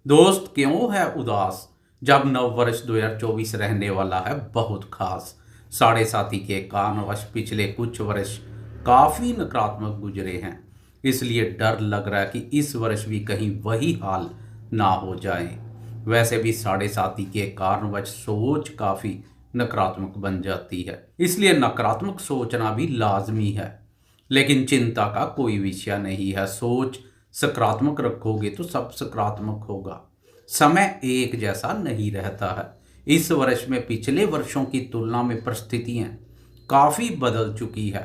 दोस्त क्यों है उदास जब नव वर्ष 2024 रहने वाला है बहुत खास। साढ़े साथी के कारणवश पिछले कुछ वर्ष काफी नकारात्मक गुजरे हैं। इसलिए डर लग रहा है कि इस वर्ष भी कहीं वही हाल ना हो जाए। वैसे भी साढ़े साथी के कारणवश सोच काफी नकारात्मक बन जाती है, इसलिए नकारात्मक सोचना भी लाजमी है। लेकिन चिंता का कोई विषय नहीं है। सोच सकारात्मक रखोगे तो सब सकारात्मक होगा। समय एक जैसा नहीं रहता है। इस वर्ष में पिछले वर्षों की तुलना में परिस्थितियां काफी बदल चुकी है।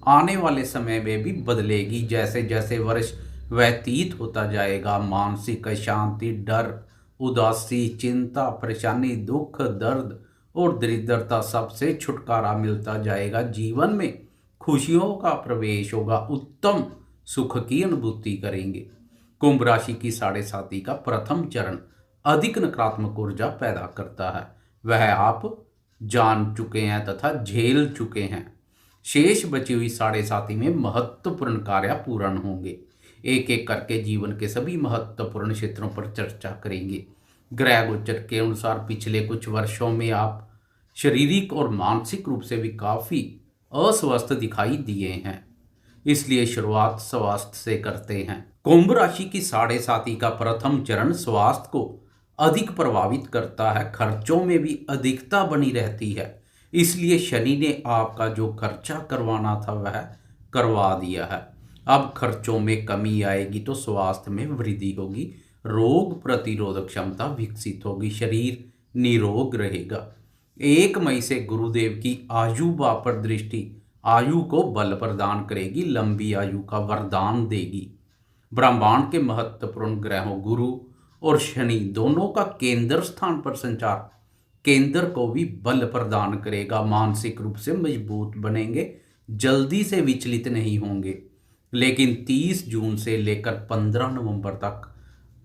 आने वाले समय में भी बदलेगी। जैसे जैसे वर्ष व्यतीत होता जाएगा, मानसिक अशांति, डर, उदासी, चिंता, परेशानी, दुख, दर्द और दरिद्रता सबसे छुटकारा मिलता जाएगा। जीवन में खुशियों का प्रवेश होगा। उत्तम सुख की अनुभूति करेंगे। कुंभ राशि की साढ़े साथी का प्रथम चरण अधिक नकारात्मक ऊर्जा पैदा करता है। वह आप जान चुके हैं तथा झेल चुके हैं। शेष बची हुई साढ़े साथी में महत्वपूर्ण कार्य पूर्ण होंगे। एक एक करके जीवन के सभी महत्वपूर्ण क्षेत्रों पर चर्चा करेंगे। ग्रह गोचर के अनुसार पिछले कुछ वर्षों में आप शारीरिक और मानसिक रूप से भी काफी अस्वस्थ दिखाई दिए हैं। इसलिए शुरुआत स्वास्थ्य से करते हैं। कुंभ राशि की साढ़े साथी का प्रथम चरण स्वास्थ्य को अधिक प्रभावित करता है। खर्चों में भी अधिकता बनी रहती है। इसलिए शनि ने आपका जो खर्चा करवाना था वह करवा दिया है। अब खर्चों में कमी आएगी तो स्वास्थ्य में वृद्धि होगी। रोग प्रतिरोधक क्षमता विकसित होगी। शरीर निरोग रहेगा। 1 मई से गुरुदेव की आयु पर दृष्टि आयु को बल प्रदान करेगी, लंबी आयु का वरदान देगी। ब्रह्मांड के महत्वपूर्ण ग्रहों गुरु और शनि दोनों का केंद्र स्थान पर संचार केंद्र को भी बल प्रदान करेगा। मानसिक रूप से मजबूत बनेंगे, जल्दी से विचलित नहीं होंगे। लेकिन 30 जून से लेकर 15 नवंबर तक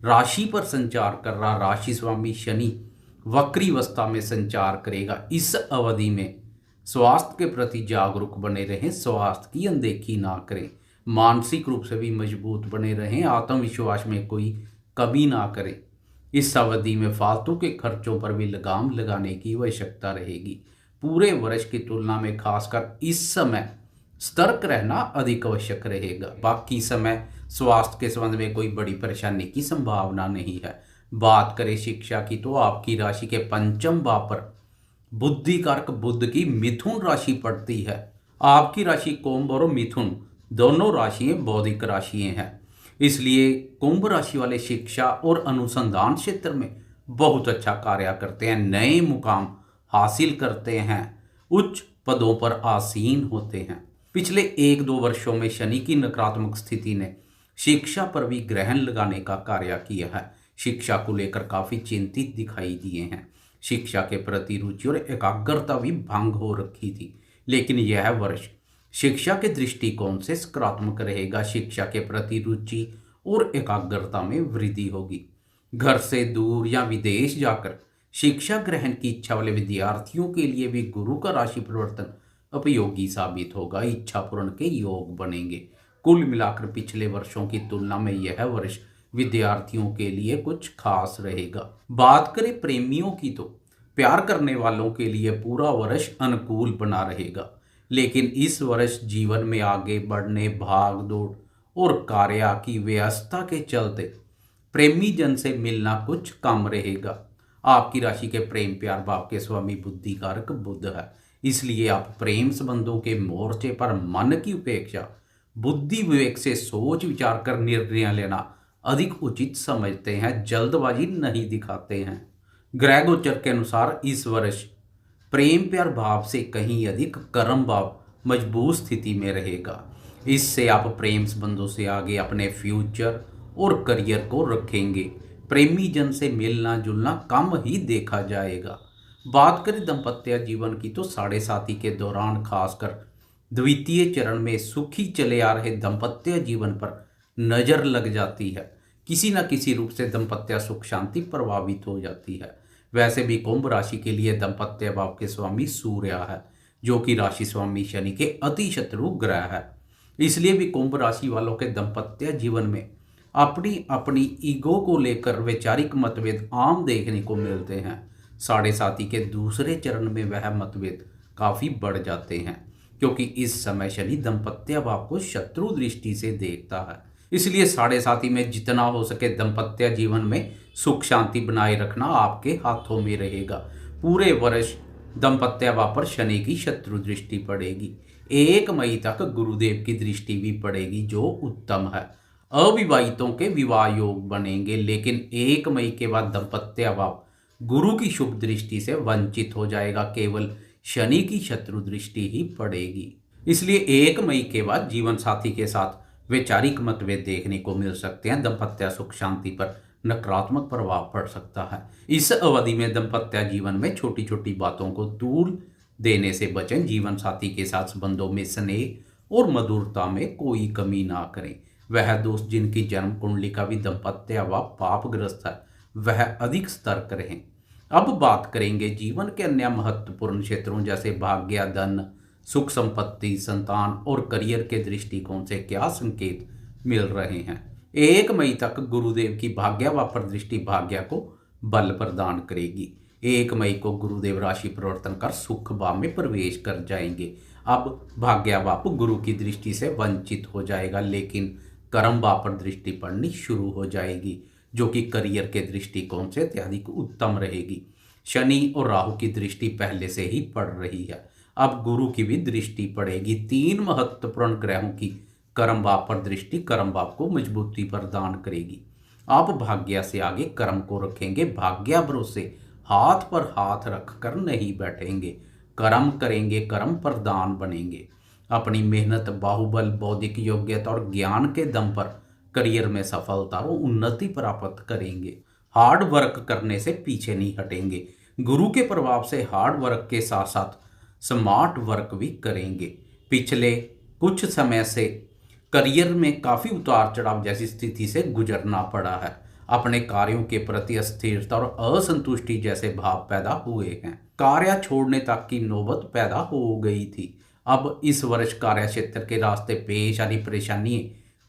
राशि पर संचार कर रहा राशि स्वामी शनि वक्री अवस्था में संचार करेगा। इस अवधि में स्वास्थ्य के प्रति जागरूक बने रहें, स्वास्थ्य की अनदेखी ना करें। मानसिक रूप से भी मजबूत बने रहें, आत्मविश्वास में कोई कमी ना करें। इस अवधि में फालतू के खर्चों पर भी लगाम लगाने की आवश्यकता रहेगी। पूरे वर्ष की तुलना में खासकर इस समय सतर्क रहना अधिक आवश्यक रहेगा। बाकी समय स्वास्थ्य के संबंध में कोई बड़ी परेशानी की संभावना नहीं है। बात करें शिक्षा की तो आपकी राशि के पंचम भाव पर बुद्धि कारक बुध की मिथुन राशि पड़ती है। आपकी राशि कुंभ और मिथुन दोनों राशियां बौद्धिक राशियां हैं। इसलिए कुंभ राशि वाले शिक्षा और अनुसंधान क्षेत्र में बहुत अच्छा कार्य करते हैं, नए मुकाम हासिल करते हैं, उच्च पदों पर आसीन होते हैं। पिछले 1-2 वर्षों में शनि की नकारात्मक स्थिति ने शिक्षा पर भी ग्रहण लगाने का कार्य किया है। शिक्षा को लेकर काफी चिंतित दिखाई दिए हैं। शिक्षा के प्रति रुचि और एकाग्रता भी भंग हो रखी थी। लेकिन यह वर्ष शिक्षा के दृष्टिकोण से सकारात्मक रहेगा। शिक्षा के प्रति रुचि और एकाग्रता में वृद्धि होगी। घर से दूर या विदेश जाकर शिक्षा ग्रहण की इच्छा वाले विद्यार्थियों के लिए भी गुरु का राशि परिवर्तन उपयोगी साबित होगा। इच्छा पूर्ण के योग बनेंगे। कुल मिलाकर पिछले वर्षों की तुलना में यह वर्ष विद्यार्थियों के लिए कुछ खास रहेगा। बात करें प्रेमियों की तो प्यार करने वालों के लिए पूरा वर्ष अनुकूल बना रहेगा। लेकिन इस वर्ष जीवन में आगे बढ़ने, भाग दौड़ और कार्य की व्यस्तता के चलते प्रेमी जन से मिलना कुछ कम रहेगा। आपकी राशि के प्रेम प्यार भाव के स्वामी बुद्धि कारक बुध है। इसलिए आप प्रेम संबंधों के मोर्चे पर मन की उपेक्षा बुद्धि विवेक से सोच विचार कर निर्णय लेना अधिक उचित समझते हैं, जल्दबाजी नहीं दिखाते हैं। ग्रह गोचर के अनुसार इस वर्ष प्रेम प्यार भाव से कहीं अधिक कर्म भाव मजबूत स्थिति में रहेगा। इससे आप प्रेम संबंधों से आगे अपने फ्यूचर और करियर को रखेंगे। प्रेमी जन से मिलना जुलना कम ही देखा जाएगा। बात करें दाम्पत्य जीवन की तो साढ़े साथी के दौरान खासकर द्वितीय चरण में सुखी चले आ रहे दाम्पत्य जीवन पर नजर लग जाती है। किसी न किसी रूप से दाम्पत्य सुख शांति प्रभावित हो जाती है। वैसे भी कुंभ राशि के लिए दाम्पत्य भाव के स्वामी सूर्य है, जो कि राशि स्वामी शनि के अति शत्रु ग्रह है। इसलिए भी कुंभ राशि वालों के दाम्पत्य जीवन में अपनी अपनी ईगो को लेकर वैचारिक मतभेद आम देखने को मिलते हैं। साढ़े साथी के दूसरे चरण में वह मतभेद काफ़ी बढ़ जाते हैं, क्योंकि इस समय शनि दाम्पत्य भाव को शत्रु दृष्टि से देखता है। इसलिए साढ़े साथी में जितना हो सके दाम्पत्य जीवन में सुख शांति बनाए रखना आपके हाथों में रहेगा। पूरे वर्ष दाम्पत्य भाव पर शनि की शत्रु दृष्टि पड़ेगी। 1 मई तक गुरुदेव की दृष्टि भी पड़ेगी, जो उत्तम है। अविवाहितों के विवाह योग बनेंगे, लेकिन 1 मई के बाद दाम्पत्य भाव गुरु की शुभ दृष्टि से वंचित हो जाएगा। केवल शनि की शत्रु दृष्टि ही पड़ेगी। इसलिए 1 मई के बाद जीवन साथी के साथ वैचारिक मतभेद देखने को मिल सकते हैं। दाम्पत्य सुख शांति पर नकारात्मक प्रभाव पड़ सकता है। इस अवधि में दाम्पत्य जीवन में छोटी छोटी बातों को तूल देने से बचें। जीवन साथी के साथ संबंधों में स्नेह और मधुरता में कोई कमी ना करें। वह दोस्त जिनकी जन्म कुंडली का भी दाम्पत्य व पापग्रस्त है, वह अधिक सतर्क रहें। अब बात करेंगे जीवन के अन्य महत्वपूर्ण क्षेत्रों जैसे भाग्य, धन, सुख संपत्ति, संतान और करियर के दृष्टिकोण से क्या संकेत मिल रहे हैं। 1 मई तक गुरुदेव की भाग्य वापर दृष्टि भाग्य को बल प्रदान करेगी। 1 मई को गुरुदेव राशि परिवर्तन कर सुख भाव में प्रवेश कर जाएंगे। अब भाग्य वाप गुरु की दृष्टि से वंचित हो जाएगा, लेकिन कर्म भाव पर दृष्टि पड़नी शुरू हो जाएगी, जो कि करियर के दृष्टिकोण से अत्यधिक उत्तम रहेगी। शनि और राहु की दृष्टि पहले से ही पड़ रही है, अब गुरु की भी दृष्टि पड़ेगी। 3 महत्वपूर्ण ग्रहों की कर्म भाव पर दृष्टि कर्म भाव को मजबूती प्रदान करेगी। आप भाग्य से आगे कर्म को रखेंगे। भाग्य भरोसे हाथ पर हाथ रखकर नहीं बैठेंगे, कर्म करेंगे, कर्म प्रदान बनेंगे। अपनी मेहनत, बाहुबल, बौद्धिक योग्यता और ज्ञान के दम पर करियर में सफलता और उन्नति प्राप्त करेंगे। हार्ड वर्क करने से पीछे नहीं हटेंगे। गुरु के प्रभाव से हार्ड वर्क के साथ साथ स्मार्ट वर्क भी करेंगे। पिछले कुछ समय से करियर में काफ़ी उतार चढ़ाव जैसी स्थिति से गुजरना पड़ा है। अपने कार्यों के प्रति अस्थिरता और असंतुष्टि जैसे भाव पैदा हुए हैं। कार्य छोड़ने तक की नौबत पैदा हो गई थी। अब इस वर्ष कार्य क्षेत्र के रास्ते पेश आ रही परेशानियां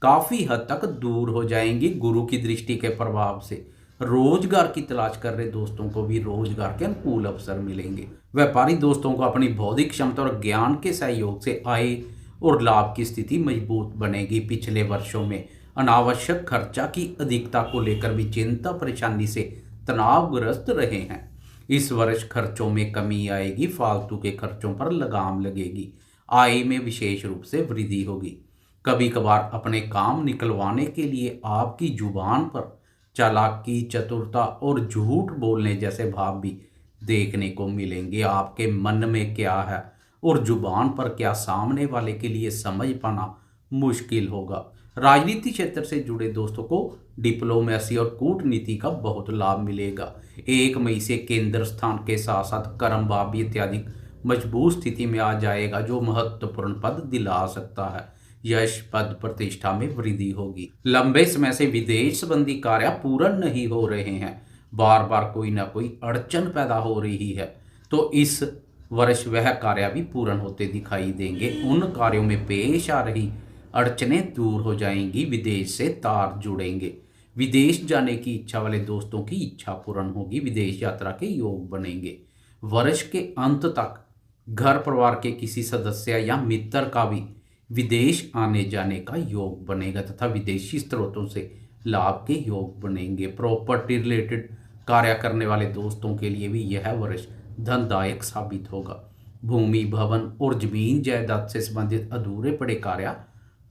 काफ़ी हद तक दूर हो जाएंगी। गुरु की दृष्टि के प्रभाव से रोजगार की तलाश कर रहे दोस्तों को भी रोजगार के अनुकूल अवसर मिलेंगे। व्यापारी दोस्तों को अपनी बौद्धिक क्षमता और ज्ञान के सहयोग से आय और लाभ की स्थिति मजबूत बनेगी। पिछले वर्षों में अनावश्यक खर्चा की अधिकता को लेकर भी चिंता परेशानी से तनावग्रस्त रहे हैं। इस वर्ष खर्चों में कमी आएगी, फालतू के खर्चों पर लगाम लगेगी, आय में विशेष रूप से वृद्धि होगी। कभी कभार अपने काम निकलवाने के लिए आपकी जुबान पर चालाकी, चतुरता और झूठ बोलने जैसे भाव भी देखने को मिलेंगे। आपके मन में क्या है और जुबान पर क्या, सामने वाले के लिए समझ पाना मुश्किल होगा। राजनीति क्षेत्र से जुड़े दोस्तों को डिप्लोमेसी और कूटनीति का बहुत लाभ मिलेगा। 1 मई से केंद्र स्थान के साथ साथ कर्म भाव भी अत्यधिक मजबूत स्थिति में आ जाएगा, जो महत्वपूर्ण पद दिला सकता है। यश, पद, प्रतिष्ठा में वृद्धि होगी। लंबे समय से विदेश संबंधी कार्य पूर्ण नहीं हो रहे हैं, बार बार कोई ना कोई अड़चन पैदा हो रही है, तो इस वर्ष वह कार्य भी पूर्ण होते दिखाई देंगे। उन कार्यों में पेश आ रही अड़चनें दूर हो जाएंगी। विदेश से तार जुड़ेंगे। विदेश जाने की इच्छा वाले दोस्तों की इच्छा पूर्ण होगी। विदेश यात्रा के योग बनेंगे। वर्ष के अंत तक घर परिवार के किसी सदस्य या मित्र का भी विदेश आने जाने का योग बनेगा तथा विदेशी स्रोतों से लाभ के योग बनेंगे। प्रॉपर्टी रिलेटेड कार्य करने वाले दोस्तों के लिए भी यह वर्ष धनदायक साबित होगा। भूमि, भवन और जमीन जायदाद से संबंधित अधूरे पड़े कार्य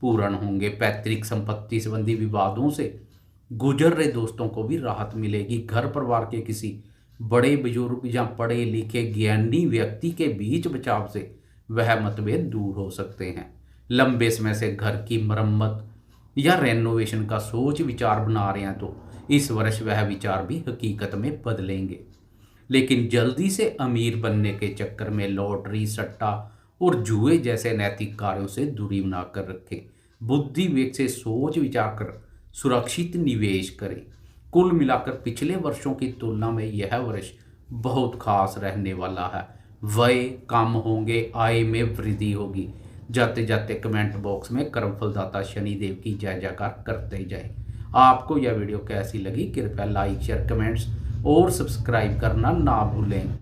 पूर्ण होंगे। पैतृक संपत्ति संबंधी विवादों से गुजर रहे दोस्तों को भी राहत मिलेगी। घर परिवार के किसी बड़े बुजुर्ग या पढ़े लिखे ज्ञानी व्यक्ति के बीच बचाव से वह मतभेद दूर हो सकते हैं। लंबे समय से घर की मरम्मत या रेनोवेशन का सोच विचार बना रहे हैं, तो इस वर्ष वह विचार भी हकीकत में बदलेंगे। लेकिन जल्दी से अमीर बनने के चक्कर में लॉटरी, सट्टा और जुए जैसे नैतिक कार्यों से दूरी बनाकर रखें। बुद्धि विवेक से सोच विचार कर सुरक्षित निवेश करें। कुल मिलाकर पिछले वर्षों की तुलना में यह वर्ष बहुत खास रहने वाला है। व्यय कम होंगे, आय में वृद्धि होगी। जाते जाते कमेंट बॉक्स में कर्मफलदाता शनिदेव की जय जयकार करते जाएं। आपको यह वीडियो कैसी लगी कृपया लाइक शेयर कमेंट्स और सब्सक्राइब करना ना भूलें।